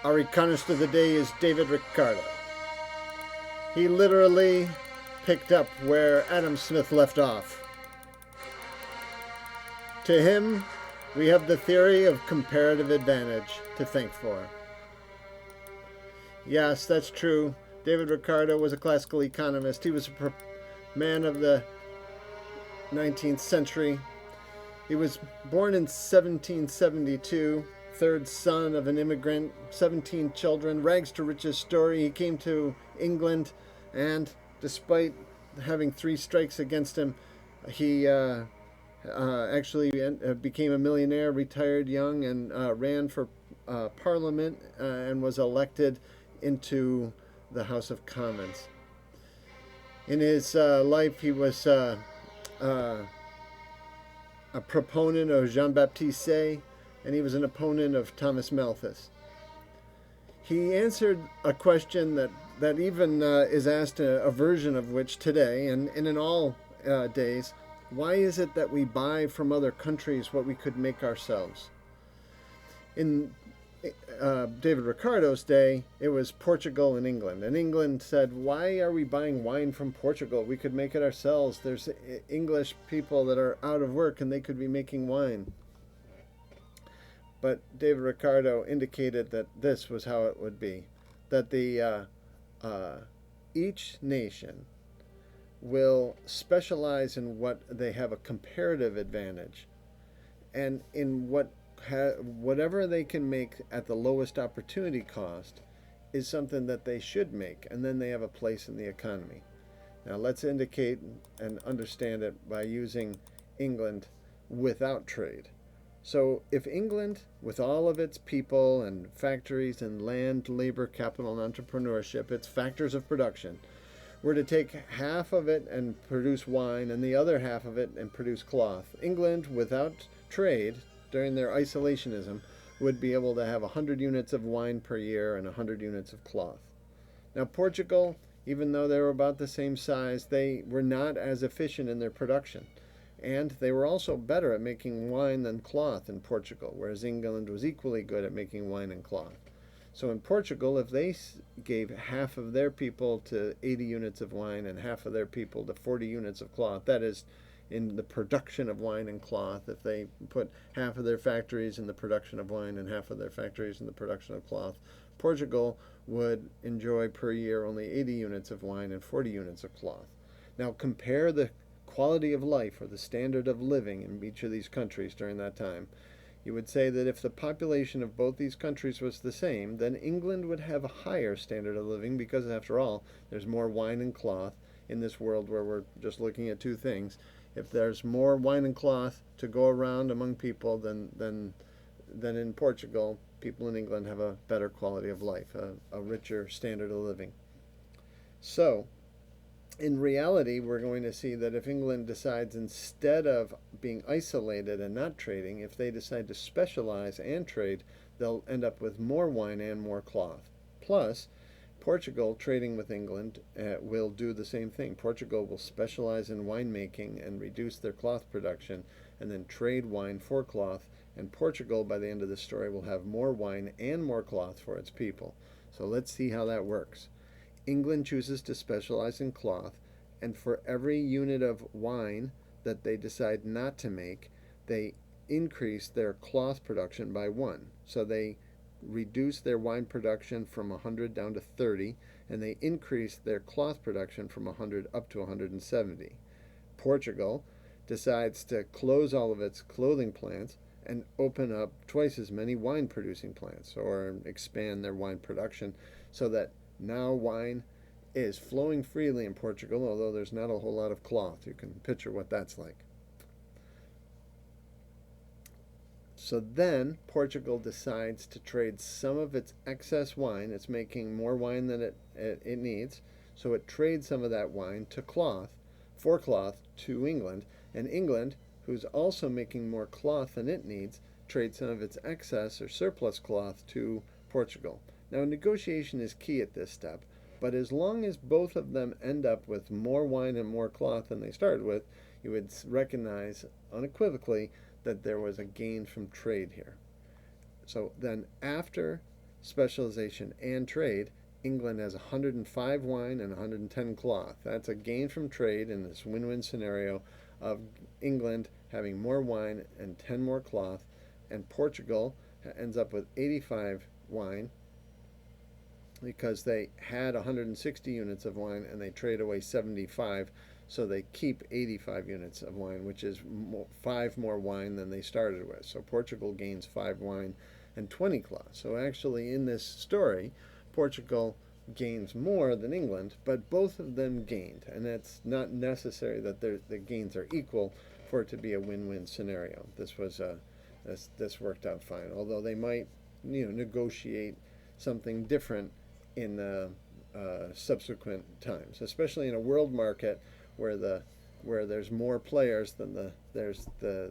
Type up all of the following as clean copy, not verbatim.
Our economist of the day is David Ricardo. He literally picked up where Adam Smith left off. To him, we have the theory of comparative advantage to thank for. Yes, that's true. David Ricardo was a classical economist. He was a man of the 19th century. He was born in 1772, third son of an immigrant, 17 children, rags to riches story. He came to England, and despite having 3 strikes against him, he actually became a millionaire, retired young, and ran for Parliament and was elected into the House of Commons. In his life, he was a proponent of Jean-Baptiste Say, and he was an opponent of Thomas Malthus. He answered a question that even is asked, a version of which today, and in all days: why is it that we buy from other countries what we could make ourselves? In David Ricardo's day, it was Portugal and England. And England said, why are we buying wine from Portugal? We could make it ourselves. There's English people that are out of work and they could be making wine. But David Ricardo indicated that this was how it would be. That each nation will specialize in what they have a comparative advantage, and in whatever they can make at the lowest opportunity cost is something that they should make, and then they have a place in the economy. Now let's indicate and understand it by using England without trade. So if England, with all of its people and factories and land, labor, capital, and entrepreneurship, its factors of production, were to take half of it and produce wine and the other half of it and produce cloth, England, without trade, during their isolationism, would be able to have 100 units of wine per year and 100 units of cloth. Now Portugal, even though they were about the same size, they were not as efficient in their production. And they were also better at making wine than cloth in Portugal, whereas England was equally good at making wine and cloth. So in Portugal, if they gave half of their people to 80 units of wine and half of their people to 40 units of cloth, that is, in the production of wine and cloth, if they put half of their factories in the production of wine and half of their factories in the production of cloth, Portugal would enjoy per year only 80 units of wine and 40 units of cloth. Now compare the quality of life or the standard of living in each of these countries during that time. You would say that if the population of both these countries was the same, then England would have a higher standard of living because, after all, there's more wine and cloth in this world where we're just looking at 2 things. If there's more wine and cloth to go around among people than in Portugal, people in England have a better quality of life, a richer standard of living. So, in reality, we're going to see that if England decides, instead of being isolated and not trading, if they decide to specialize and trade, they'll end up with more wine and more cloth. Plus, Portugal, trading with England, will do the same thing. Portugal will specialize in winemaking and reduce their cloth production, and then trade wine for cloth. And Portugal, by the end of the story, will have more wine and more cloth for its people. So let's see how that works. England chooses to specialize in cloth, and for every unit of wine that they decide not to make, they increase their cloth production by 1. So they reduce their wine production from 100 down to 30, and they increase their cloth production from 100 up to 170. Portugal decides to close all of its clothing plants and open up twice as many wine producing plants, or expand their wine production, so that now wine is flowing freely in Portugal, although there's not a whole lot of cloth. You can picture what that's like. So then Portugal decides to trade some of its excess wine. It's making more wine than it needs, so it trades some of that wine to cloth, for cloth, to England. And England, who's also making more cloth than it needs, trades some of its excess or surplus cloth to Portugal. Now, negotiation is key at this step, but as long as both of them end up with more wine and more cloth than they started with, you would recognize unequivocally that there was a gain from trade here. So then, after specialization, and trade, England has 105 wine and 110 cloth. That's a gain from trade in this win-win scenario of England having more wine and 10 more cloth, and Portugal ends up with 85 wine because they had 160 units of wine and they trade away 75, so they keep 85 units of wine, which is 5 more wine than they started with. So Portugal gains 5 wine and 20 cloth. So actually, in this story, Portugal gains more than England, but both of them gained, and it's not necessary that the gains are equal for it to be a win-win scenario. This worked out fine, although they might negotiate something different in subsequent times, especially in a world market where there's more players than there's the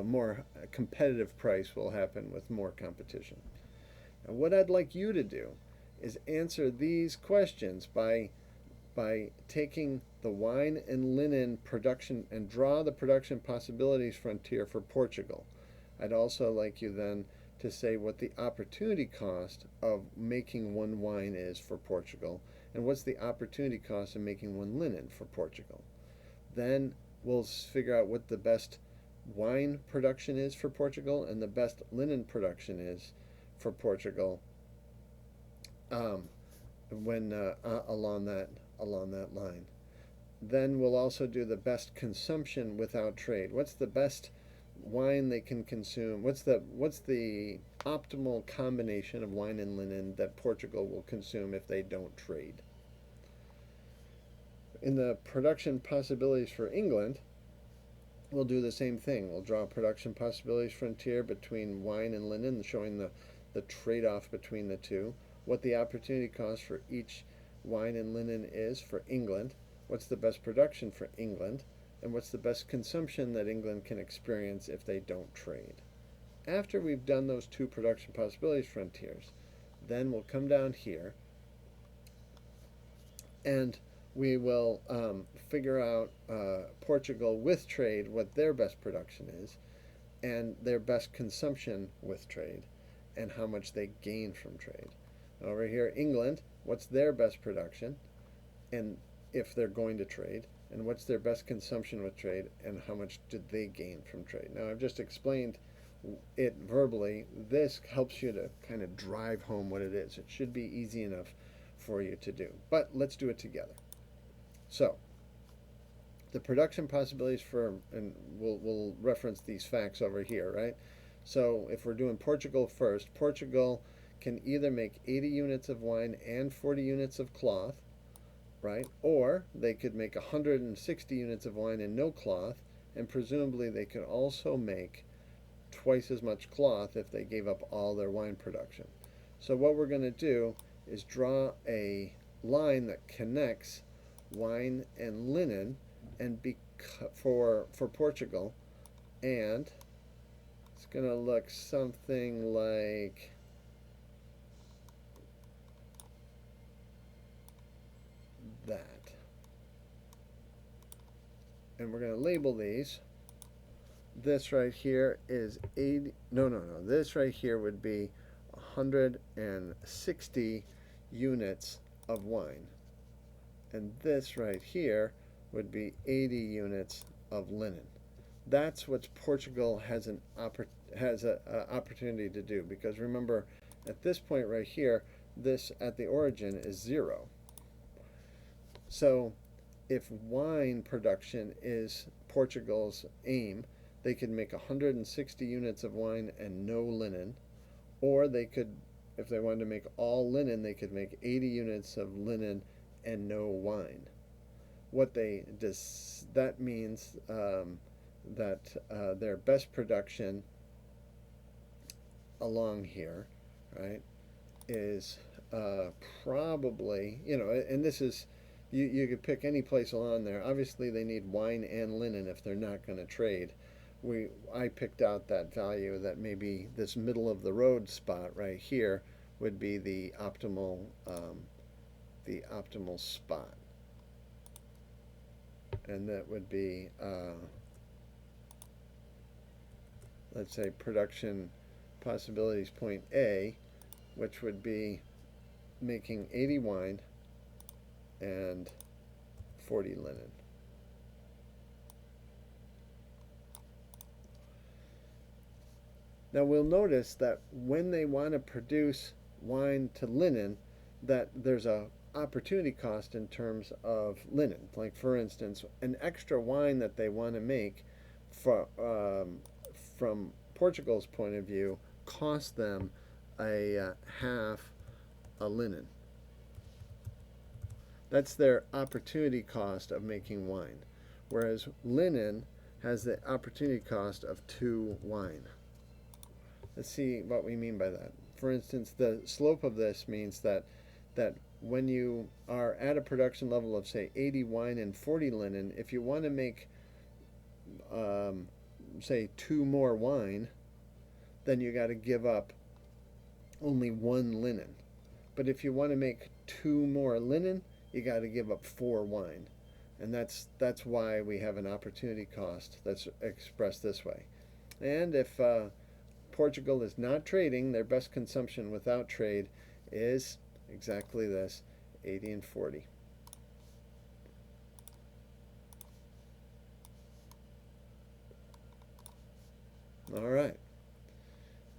more competitive price will happen with more competition. And what I'd like you to do is answer these questions by taking the wine and linen production and draw the production possibilities frontier for Portugal. I'd also like you then to say what the opportunity cost of making one wine is for Portugal, and what's the opportunity cost of making one linen for Portugal. Then we'll figure out what the best wine production is for Portugal and the best linen production is for Portugal when along that line. Then we'll also do the best consumption without trade. What's the best wine they can consume? What's the optimal combination of wine and linen that Portugal will consume if they don't trade? In the production possibilities for England, we'll do the same thing. We'll draw a production possibilities frontier between wine and linen, showing the trade-off between the two, what the opportunity cost for each wine and linen is for England, what's the best production for England, and what's the best consumption that England can experience if they don't trade. After we've done those two production possibilities frontiers, then we'll come down here and we will figure out Portugal with trade, what their best production is, and their best consumption with trade, and how much they gain from trade. Over here, England, what's their best production, and if they're going to trade, and what's their best consumption with trade, and how much did they gain from trade. Now, I've just explained it verbally. This helps you to kind of drive home what it is. It should be easy enough for you to do, but let's do it together. So, the production possibilities for, and we'll reference these facts over here, right? So, if we're doing Portugal first, Portugal can either make 80 units of wine and 40 units of cloth, right? Or they could make 160 units of wine and no cloth, and presumably they could also make twice as much cloth if they gave up all their wine production. So what we're going to do is draw a line that connects wine and linen and for Portugal, and it's going to look something like that. And we're going to label these. This right here is 80. No. This right here would be 160 units of wine. And this right here would be 80 units of linen. That's what Portugal has an opportunity to do, because remember, at this point right here, this at the origin is 0. So if wine production is Portugal's aim, they could make 160 units of wine and no linen, or they could, if they wanted to make all linen, they could make 80 units of linen and no wine. That means that their best production along here, right, is probably, and this is, you could pick any place along there. Obviously, they need wine and linen if they're not going to trade. I picked out that value that maybe this middle of the road spot right here would be the optimal spot, and that would be let's say production possibilities point A, which would be making 80 wine and 40 linen. Now we'll notice that when they want to produce wine to linen, that there's a opportunity cost in terms of linen. Like for instance, an extra wine that they want to make from Portugal's point of view costs them a half a linen. That's their opportunity cost of making wine, whereas linen has the opportunity cost of 2 wine. Let's see what we mean by that. For instance, the slope of this means that when you are at a production level of say 80 wine and 40 linen, if you want to make say 2 more wine, then you got to give up only 1 linen. But if you want to make 2 more linen, you got to give up 4 wine. And that's why we have an opportunity cost that's expressed this way. And if Portugal is not trading, their best consumption without trade is exactly this, 80 and 40. All right.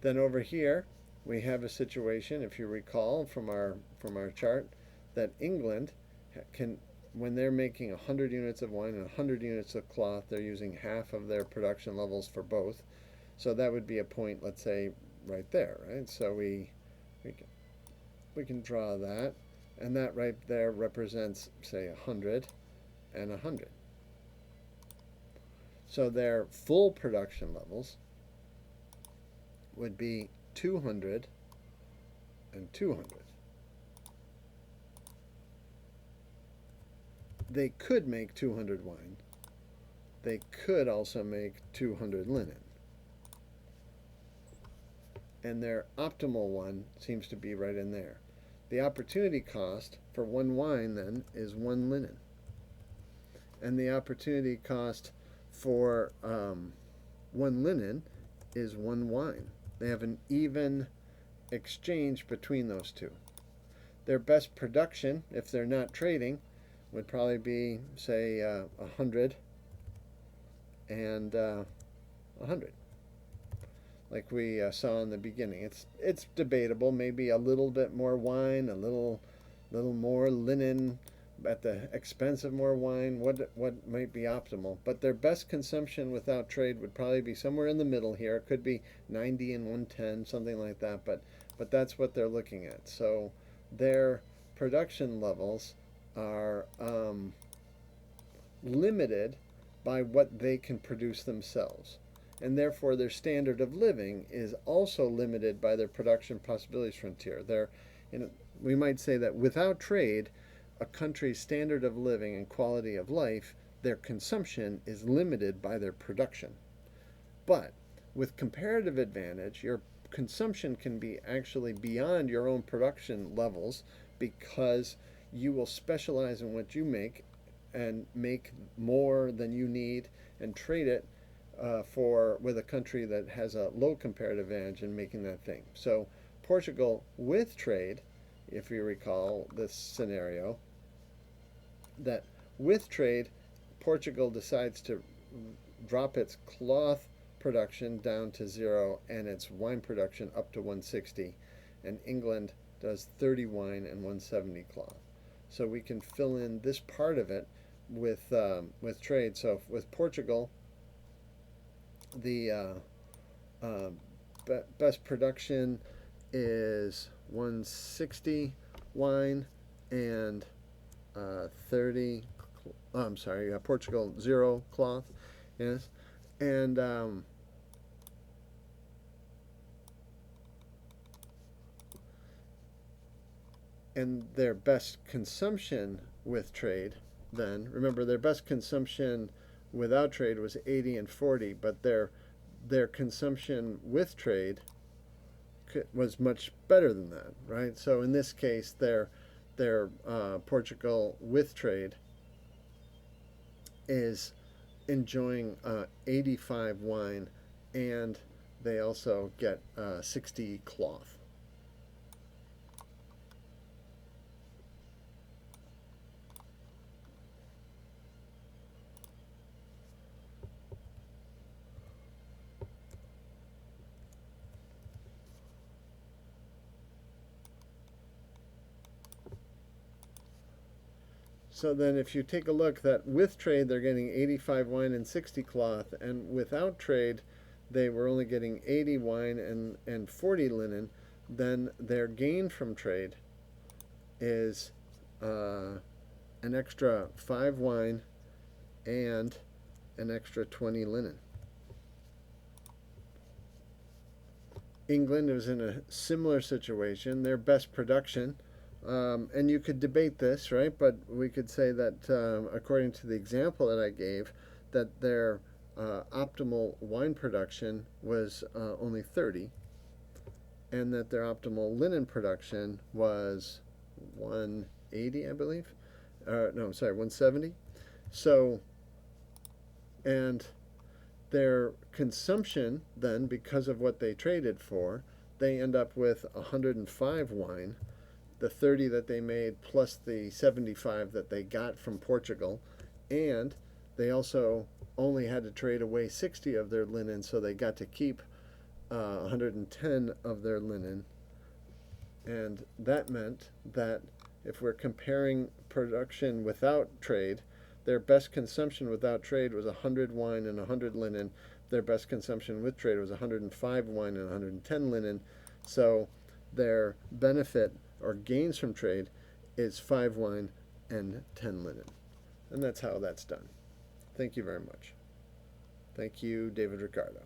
Then over here we have a situation, if you recall from our chart, that England can, when they're making 100 units of wine and 100 units of cloth, they're using half of their production levels for both. So that would be a point, let's say, right there, right? So we can draw that, and that right there represents, say, 100 and 100. So their full production levels would be 200 and 200. They could make 200 wine. They could also make 200 linen. And their optimal one seems to be right in there. The opportunity cost for 1 wine then is 1 linen. And the opportunity cost for 1 linen is 1 wine. They have an even exchange between those two. Their best production, if they're not trading, would probably be, say, 100 and 100. Like we saw in the beginning. It's debatable. Maybe a little bit more wine, a little more linen at the expense of more wine. What might be optimal? But their best consumption without trade would probably be somewhere in the middle here. It could be 90 and 110, something like that. But that's what they're looking at. So their production levels are limited by what they can produce themselves. And therefore their standard of living is also limited by their production possibilities frontier. We might say that without trade, a country's standard of living and quality of life, their consumption is limited by their production. But with comparative advantage, your consumption can be actually beyond your own production levels, because you will specialize in what you make and make more than you need and trade it with a country that has a low comparative advantage in making that thing. So Portugal with trade, if you recall this scenario, that with trade, Portugal decides to drop its cloth production down to 0 and its wine production up to 160, and England does 30 wine and 170 cloth. So we can fill in this part of it with trade. So with Portugal, the best production is 160 wine and 30. I'm sorry, Portugal 0 cloth, yes, and their best consumption with trade. Then remember, their best consumption without trade was 80 and 40, but their consumption with trade was much better than that, right? So in this case, their Portugal with trade is enjoying 85 wine, and they also get 60 cloth. So then if you take a look that with trade they're getting 85 wine and 60 cloth, and without trade they were only getting 80 wine and 40 linen, then their gain from trade is an extra 5 wine and an extra 20 linen. England was in a similar situation. Their best production, and you could debate this, right? But we could say that according to the example that I gave, that their optimal wine production was only 30, and that their optimal linen production was 180, I believe. No, sorry, 170. So, and their consumption then, because of what they traded for, they end up with 105 wine, the 30 that they made plus the 75 that they got from Portugal, and they also only had to trade away 60 of their linen, so they got to keep 110 of their linen. And that meant that if we're comparing production without trade, their best consumption without trade was 100 wine and 100 linen. Their best consumption with trade was 105 wine and 110 linen. So their benefit or gains from trade is 5 wine and 10 linen. And that's how that's done. Thank you very much. Thank you, David Ricardo.